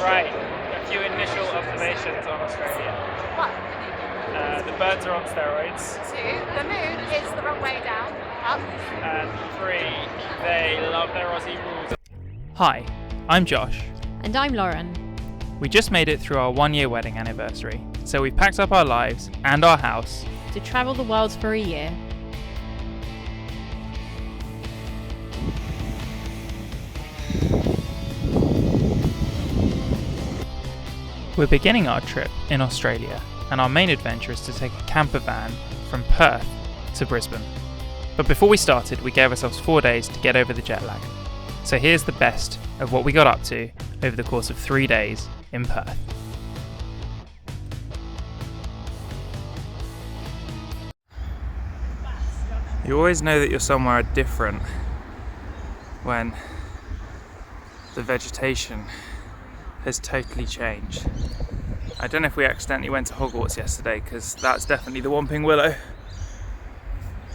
Right, a few initial observations on Australia. 1, The birds are on steroids. 2, the moon is the wrong way down, up. And 3, they love their Aussie rules. Hi, I'm Josh. And I'm Lauren. We just made it through our 1-year wedding anniversary, so we've packed up our lives and our house to travel the world for a year. We're beginning our trip in Australia, and our main adventure is to take a campervan from Perth to Brisbane. But before we started, we gave ourselves 4 days to get over the jet lag. So here's the best of what we got up to over the course of 3 days in Perth. You always know that you're somewhere different when the vegetation has totally changed. I don't know if we accidentally went to Hogwarts yesterday, because that's definitely the Whomping Willow.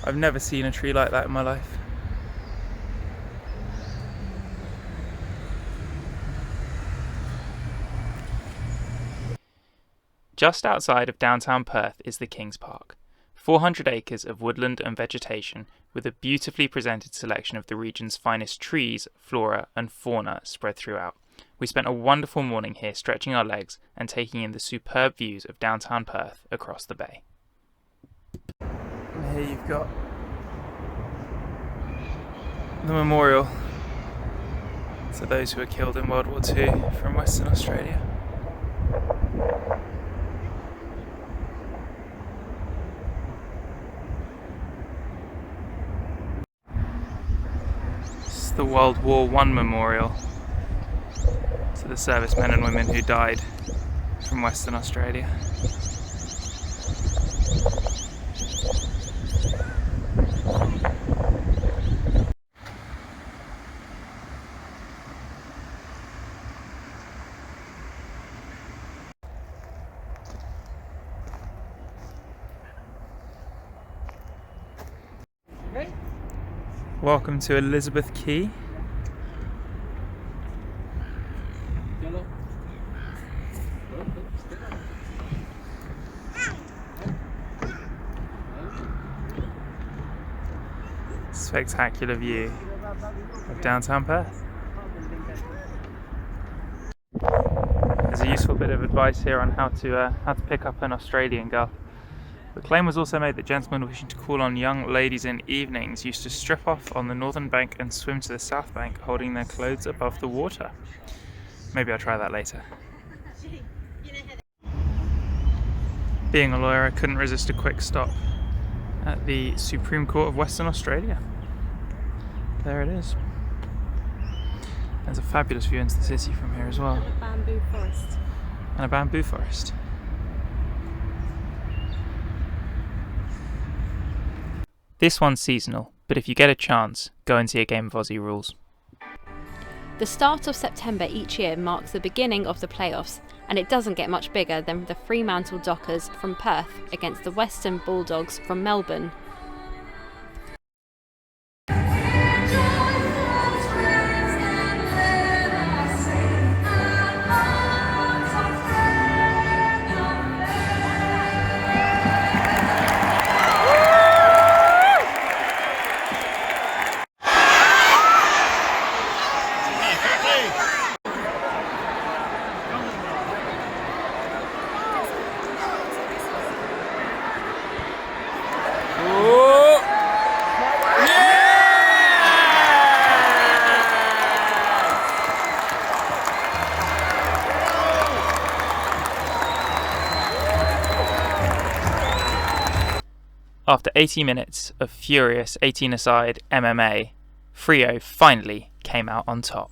I've never seen a tree like that in my life. Just outside of downtown Perth is the Kings Park. 400 acres of woodland and vegetation with a beautifully presented selection of the region's finest trees, flora and fauna spread throughout. We spent a wonderful morning here stretching our legs and taking in the superb views of downtown Perth across the bay. And here you've got the memorial to those who were killed in World War II from Western Australia. This is the World War I Memorial to the servicemen and women who died from Western Australia. Welcome to Elizabeth Quay. Spectacular view of downtown Perth. There's a useful bit of advice here on how to pick up an Australian girl. The claim was also made that gentlemen wishing to call on young ladies in evenings used to strip off on the northern bank and swim to the south bank, holding their clothes above the water. Maybe I'll try that later. Being a lawyer, I couldn't resist a quick stop at the Supreme Court of Western Australia. There it is. There's a fabulous view into the city from here as well. And a bamboo forest. And a bamboo forest. This one's seasonal, but if you get a chance, go and see a game of Aussie rules. The start of September each year marks the beginning of the playoffs, and it doesn't get much bigger than the Fremantle Dockers from Perth against the Western Bulldogs from Melbourne. After 80 minutes of furious 18-a-side MMA, Freo finally came out on top.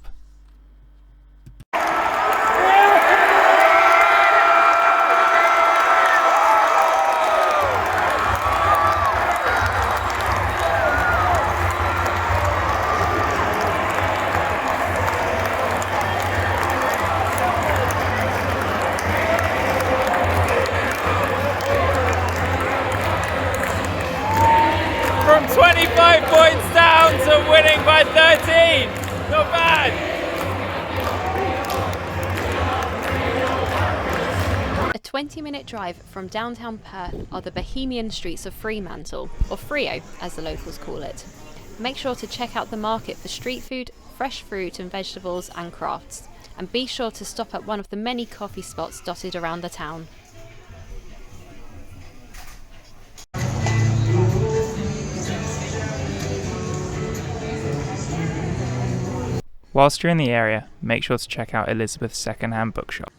From 25 points down to winning by 13. Not bad. 20-minute drive from downtown Perth are the bohemian streets of Fremantle, or Freo as the locals call it. Make sure to check out the market for street food, fresh fruit and vegetables and crafts, and be sure to stop at one of the many coffee spots dotted around the town. Whilst you're in the area, make sure to check out Elizabeth's second-hand bookshop.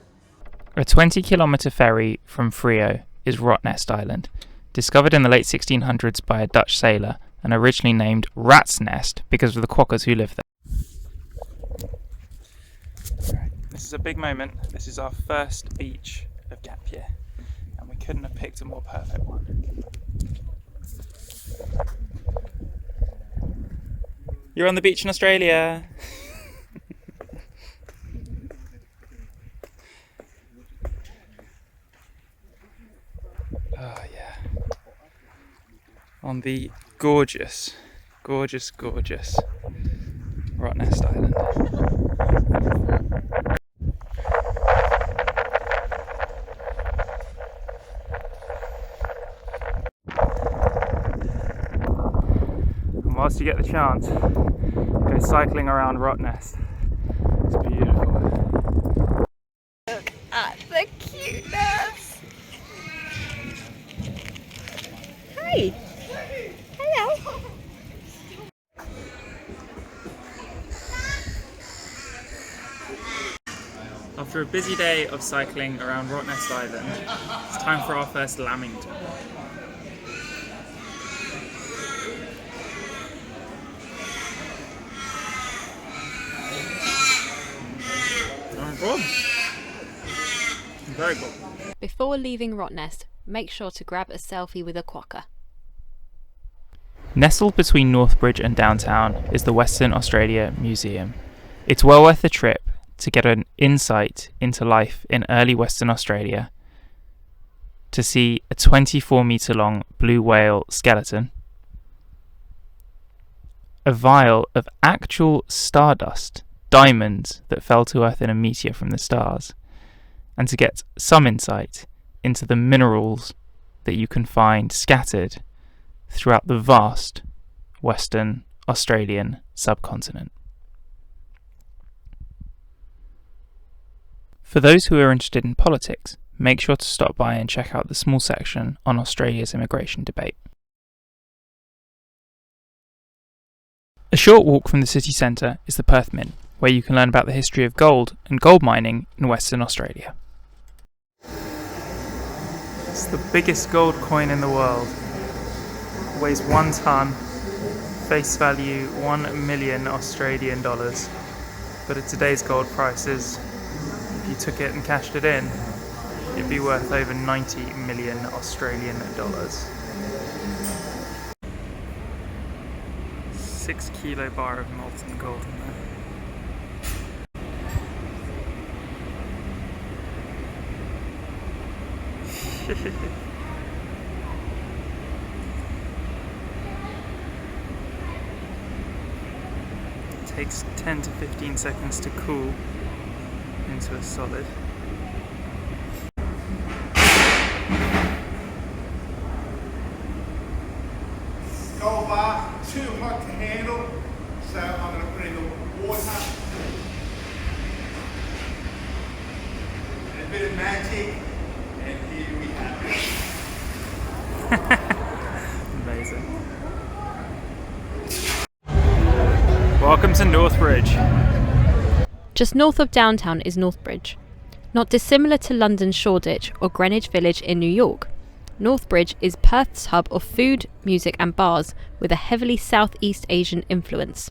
A 20-kilometre ferry from Freo is Rottnest Island, discovered in the late 1600s by a Dutch sailor and originally named Rat's Nest because of the quokkas who lived there. Right, this is a big moment. This is our first beach of gap year, and we couldn't have picked a more perfect one. You're on the beach in Australia! Oh yeah, on the gorgeous Rottnest Island. And whilst you get the chance, go cycling around Rottnest. It's beautiful. Look at the cuteness! Hey! Hello! After a busy day of cycling around Rottnest Island, it's time for our first lambing tour. Very good. Before leaving Rottnest, make sure to grab a selfie with a quokka. Nestled between Northbridge and downtown is the Western Australia Museum. It's well worth the trip to get an insight into life in early Western Australia, to see a 24-metre long blue whale skeleton, a vial of actual stardust, diamonds that fell to Earth in a meteor from the stars, and to get some insight into the minerals that you can find scattered throughout the vast Western Australian subcontinent. For those who are interested in politics, make sure to stop by and check out the small section on Australia's immigration debate. A short walk from the city centre is the Perth Mint, where you can learn about the history of gold and gold mining in Western Australia. It's the biggest gold coin in the world. It weighs 1 tonne, face value 1 million Australian dollars. But at today's gold prices, if you took it and cashed it in, it'd be worth over 90 million Australian dollars. 6 kilo bar of molten gold in there. It takes 10 to 15 seconds to cool into a solid. Gold bar, too hot to handle, so I'm going to put in the water and a bit of magic, and here we have it. Amazing. Welcome to Northbridge. Just north of downtown is Northbridge. Not dissimilar to London's Shoreditch or Greenwich Village in New York, Northbridge is Perth's hub of food, music and bars with a heavily Southeast Asian influence.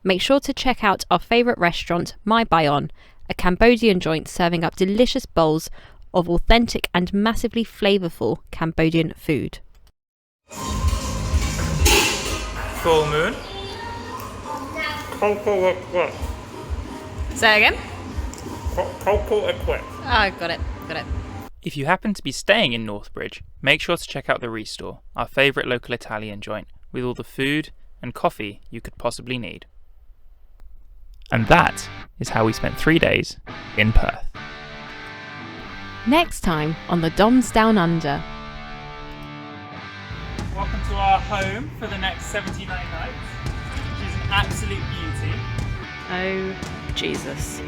Make sure to check out our favourite restaurant, My Bayon, a Cambodian joint serving up delicious bowls of authentic and massively flavourful Cambodian food. Full moon. Cocoa equip. Say again? Cocoa equip. Oh, got it. If you happen to be staying in Northbridge, make sure to check out the Restore, our favourite local Italian joint, with all the food and coffee you could possibly need. And that is how we spent 3 days in Perth. Next time on the Doms Down Under. Welcome to our home for the next 79 nights. She's an absolute beauty. Oh, Jesus.